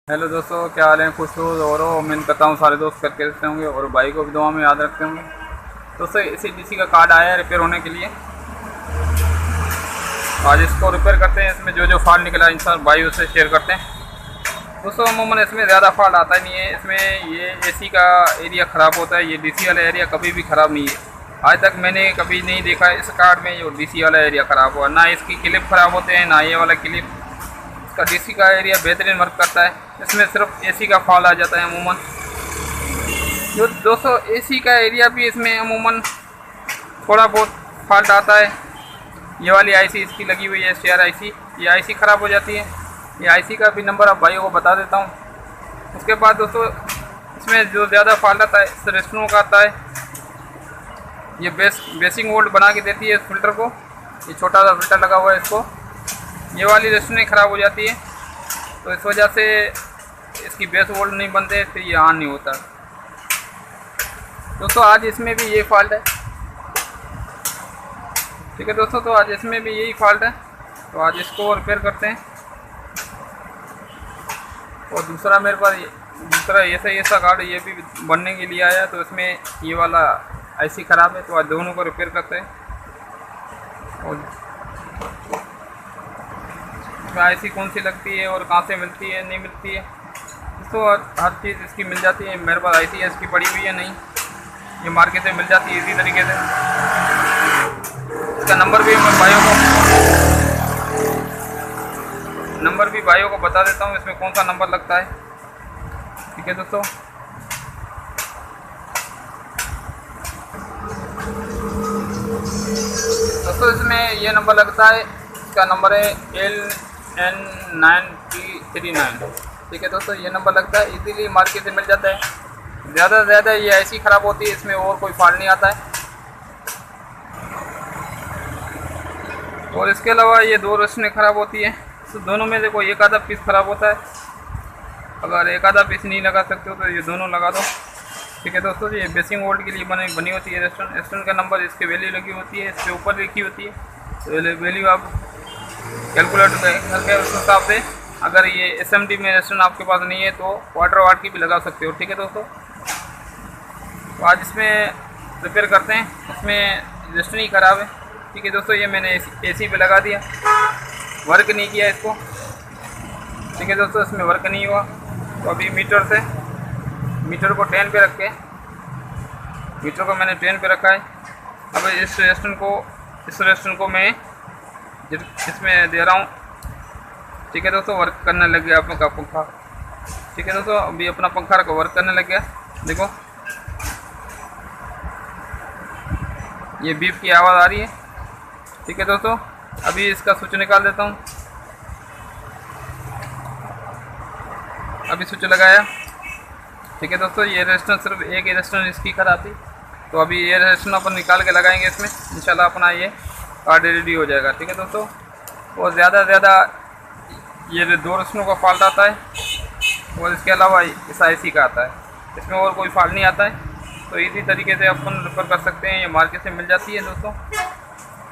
Hello दोस्तों, क्या हाल है? खुश हो और उम्मीद करता हूँ सारे दोस्त करके रखते होंगे और भाई को भी दुआ में याद रखते होंगे। दोस्तों, इसी डीसी का कार्ड आया है रिपेयर होने के लिए। आज इसको रिपेयर करते हैं। इसमें जो जो फॉल्ट निकला है इंसान भाई उससे शेयर करते हैं। दोस्तों, अमूमन इसमें ज़्यादा फॉल्ट आता ही नहीं है। इसमें ये एसी का एरिया ख़राब होता है, ये डीसी वाला एरिया कभी भी ख़राब नहीं है। आज तक मैंने कभी नहीं देखा इस कार्ड में जो डीसी वाला एरिया ख़राब हुआ। ना इसकी क्लिप ख़राब होते हैं, ना ये वाला क्लिप। इसका डीसी का एरिया बेहतरीन वर्क करता है। इसमें सिर्फ एसी का फॉल्ट आ जाता है अमूमन। जो दोस्तों एसी का एरिया भी इसमें अमूमन थोड़ा बहुत फॉल्ट आता है। ये वाली आईसी इसकी लगी हुई है, शेयर आईसी। ये आईसी ख़राब हो जाती है। ये आईसी का भी नंबर आप भाइयों को बता देता हूँ। उसके बाद दोस्तों इसमें जो ज़्यादा फॉल्ट आता है इस रेस्टरों का आता है। ये बेसिंग वोल्ट बना के देती है इस फिल्टर को। ये छोटा सा फिल्टर लगा हुआ है इसको। ये वाली रेस्टरें ख़राब हो जाती है, तो इस वजह से इसकी बेस वोल्ट नहीं बनते, फिर ये ऑन नहीं होता। दोस्तों आज इसमें भी ये फॉल्ट है। ठीक है दोस्तों, तो आज इसमें भी यही फॉल्ट है, तो आज इसको रिपेयर करते हैं। और दूसरा मेरे पास दूसरा ऐसा कार्ड ये भी बनने के लिए आया, तो इसमें ये वाला आईसी ख़राब है, तो आज दोनों को रिपेयर करते हैं। और इसमें आईसी कौन सी लगती है और कहाँ से मिलती है, नहीं मिलती है, तो हर चीज़ इसकी मिल जाती है। मेरे पास आईसी इसकी पड़ी हुई है, नहीं ये मार्केट से मिल जाती है इसी तरीके से। इसका नंबर भी मैं भाइयों को बता देता हूँ, इसमें कौन सा नंबर लगता है। ठीक है दोस्तों, इसमें ये नंबर लगता है। इसका नंबर है LN9P39। ठीक है दोस्तों, ये नंबर लगता है, इजीली मार्केट से मिल जाता है। ज़्यादा से ज़्यादा ये ऐसी ख़राब होती है, इसमें और कोई फॉल्ट नहीं आता है। और इसके अलावा ये दो रोशनी ख़राब होती है, तो दोनों में से कोई एक आधा पीस ख़राब होता है। अगर एक आधा पीस नहीं लगा सकते हो तो ये दोनों लगा दो। ठीक है दोस्तों, ये बेसिंग वोल्ट के लिए बनी होती है रेस्टोरेंट का नंबर, इसके वैल्यू लगी होती है, इसके ऊपर लिखी होती है। तो वैल्यू आप कैलकुलेट करके उस हिसाब से, अगर ये SMD में रेस्टोरेंट आपके पास नहीं है तो क्वार्टर वाट की भी लगा सकते हो। ठीक है दोस्तों, तो आज इसमें रिपेयर करते हैं। इसमें रजिस्टर ही ख़राब है। ठीक है दोस्तों, ये मैंने AC पे लगा दिया, वर्क नहीं किया इसको। ठीक है दोस्तों, इसमें वर्क नहीं हुआ, तो अभी मीटर को 10 पे रख के, मीटर को मैंने 10 पे रखा है। अब इस रेस्टोरेंट को मैं इसमें दे रहा हूँ। ठीक है दोस्तों, वर्क करने लग गया आपका पंखा। ठीक है दोस्तों, अभी अपना पंखा रखो, वर्क करने लग गया। देखो ये बीप की आवाज़ आ रही है। ठीक है दोस्तों, अभी इसका स्विच निकाल देता हूँ। अभी स्विच लगाया। ठीक है दोस्तों, ये रेस्टोरेंट सिर्फ एक ही रेस्टोरेंट इसकी खराब थी, तो अभी ये रेस्टोरेंट अपन निकाल के लगाएंगे इसमें, इंशाल्लाह अपना ये कार्ड रेडी हो जाएगा। ठीक है दोस्तों, और ज़्यादा से ज़्यादा ये दो रेस्टोरेंट का फॉल्ट आता है, और इसके अलावा इस आईसी का आता है। इसमें और कोई फॉल्ट नहीं आता है, तो इसी तरीके से अपन रिपेयर कर सकते हैं। ये मार्केट से मिल जाती है दोस्तों,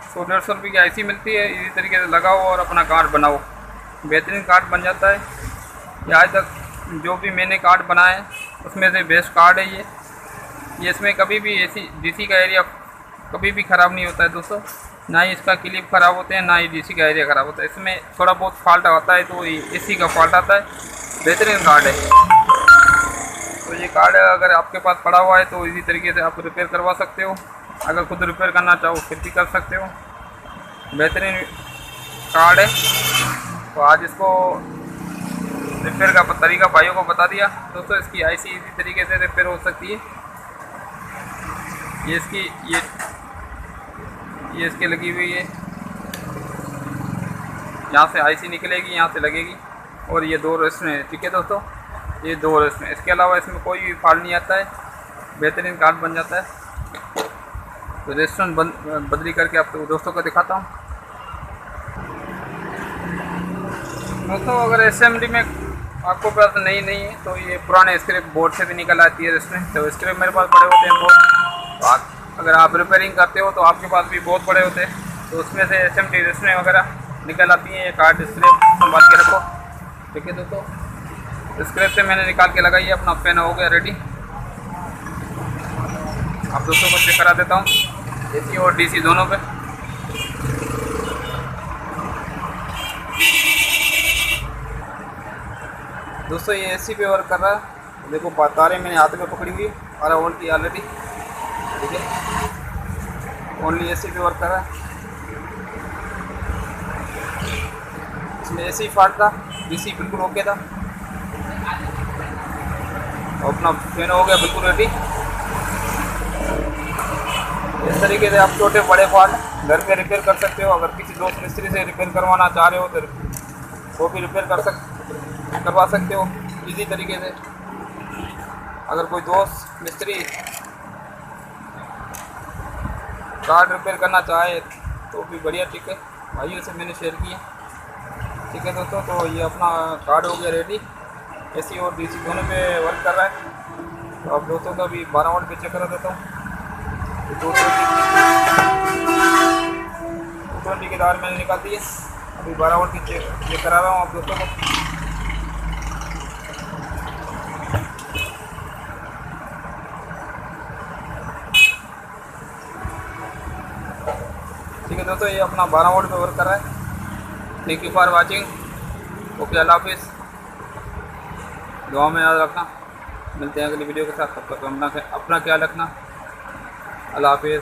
100-150 रुपये की आईसी मिलती है। इसी तरीके से लगाओ और अपना कार्ड बनाओ, बेहतरीन कार्ड बन जाता है। ये आज तक जो भी मैंने कार्ड बनाए उसमें से बेस्ट कार्ड है ये। इसमें कभी भी डीसी का एरिया कभी भी ख़राब नहीं होता है दोस्तों, ना ही इसका क्लिप ख़राब होते हैं, ना ही डीसी का एरिया ख़राब होता है। इसमें थोड़ा बहुत फॉल्ट आता है तो एसी का फॉल्ट आता है। बेहतरीन कार्ड है। तो ये कार्ड अगर आपके पास पड़ा हुआ है तो इसी तरीके से आप रिपेयर करवा सकते हो। अगर खुद रिपेयर करना चाहो फिर भी कर सकते हो। बेहतरीन कार्ड है। तो आज इसको रिपेयर का तरीका भाइयों को बता दिया दोस्तों। इसकी आईसी इसी तरीके से रिपेयर हो सकती है। ये इसकी लगी हुई है, यहाँ से आईसी निकलेगी, यहाँ से लगेगी, और ये दो रेस्टोरेंट है। ठीक है दोस्तों, ये दो रेस्टोरेंट, इसके अलावा इसमें कोई भी फॉल्ट नहीं आता है। बेहतरीन कार्ड बन जाता है। तो रेस्टोरेंट बदली करके आपको दोस्तों को दिखाता हूँ। दोस्तों, अगर SMD में आपको पास नहीं है तो ये पुराने स्क्रैप बोर्ड से भी निकल आती है रेस्टोरेंट। तो स्क्रैप मेरे पास पड़े होते हैं बहुत। तो अगर आप रिपेयरिंग करते हो तो आपके पास भी बहुत बड़े होते हैं, तो उसमें से SMD रेस्टोरेंट वगैरह निकल आती हैं। ये कार्ड स्क्रैप संभाल के रखो। ठीक है दोस्तों, स्क्रैप से मैंने निकाल के लगाई है, अपना फैन हो गया रेडी। आप दोस्तों को चेक करा देता हूँ AC और DC दोनों पे। दोस्तों ये AC पे वर्क कर रहा है, देखो तारे मैंने हाथ में पकड़ी हुई है 12 वोल्ट की ऑलरेडी, ठीक है। ओनली AC पे वर्क कर रहा है। इसमें AC फाल्ट था, DC बिल्कुल ओके था। अपना फैन हो गया बिल्कुल रेडी। इस तरीके से आप छोटे बड़े फॉल्ट घर पे रिपेयर कर सकते हो। अगर किसी दोस्त मिस्त्री से रिपेयर करवाना चाह रहे हो तो वो भी रिपेयर करवा सकते हो इजी तरीके से। अगर कोई दोस्त मिस्त्री कार्ड रिपेयर करना चाहे तो भी बढ़िया, ठीक है। भाइयों से मैंने शेयर किया, ठीक है दोस्तों। तो ये अपना कार्ड हो गया रेडी, AC और DC दोनों पे वर्क कर रहा है। तो आप दोस्तों का भी 12 वोल्ट पे चेक करा देता हूँ। 220 के तार मैंने निकाल दी है, अभी 12 वोल्ट की चेक करा रहा हूँ आप दोस्तों को। ठीक है दोस्तों, ये अपना 12 वोल्ट पे वर्क कर रहा है। Thank you for watching. Okay, अल्लाह हाफिज़। दुआ में याद रखना, मिलते हैं अगली वीडियो के साथ। तब तक अपना ख्याल रखना। अल्लाह हाफिज़।